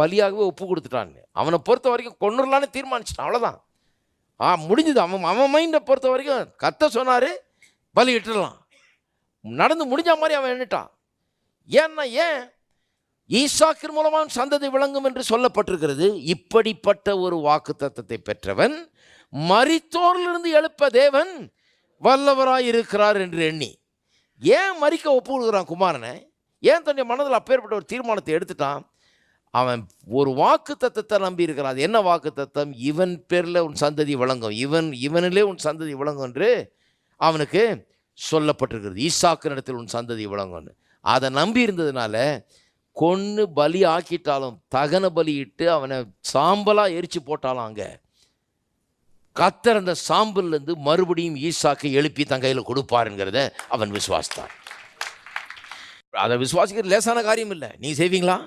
பலியாகவே ஒப்பு கொடுத்துட்டான். அவனை பொறுத்த வரைக்கும் கொன்னுடலான்னு தீர்மானிச்சிட்டான், அவ்வளோதான். முடிஞ்சது. அவன் மைண்டை பொறுத்த வரைக்கும் கர்த்தர் சொன்னார் பலி இட்டுடலாம், நடந்து முடிஞ்ச மாதிரி அவன் எண்ணிட்டான். ஏன் ஈசாக்கின் மூலமாக சந்ததி விளங்கும் என்று சொல்லப்பட்டிருக்கிறது. இப்படிப்பட்ட ஒரு வாக்குத்தத்தத்தை பெற்றவன் மரித்தோரிலிருந்து எழுப்ப தேவன் வல்லவராய் இருக்கிறார் என்று எண்ணி ஏன் மரிக்க ஒப்பு கொடுக்குறான் குமாரனை? ஏன் தன்னுடைய மனதில் அப்பேற்பட்ட ஒரு தீர்மானத்தை எடுத்துட்டான்? அவன் ஒரு வாக்கு தத்தத்தை நம்பி இருக்கிறான். அது என்ன வாக்கு தத்தம்? இவன் பேரில் உன் சந்ததி விளங்கும், இவனிலே உன் சந்ததி விளங்கும் என்று அவனுக்கு சொல்லப்பட்டிருக்கிறது. ஈசாக்கு இடத்தில் உன் சந்ததி விளங்கும்னு அதை நம்பி இருந்ததுனால கொன்று பலி ஆக்கிட்டாலும், தகன பலியிட்டு அவனை சாம்பலாக எரிச்சு போட்டாலும், அங்கே கர்த்தர் அந்த சாம்பல்லேருந்து மறுபடியும் ஈசாக்கை எழுப்பி தன் கையில் கொடுப்பாருங்கிறத அவன் விசுவாசித்தான். அதை விசுவாசிக்கிறது லேசான காரியம் இல்லை. நீ செய்வீங்களா?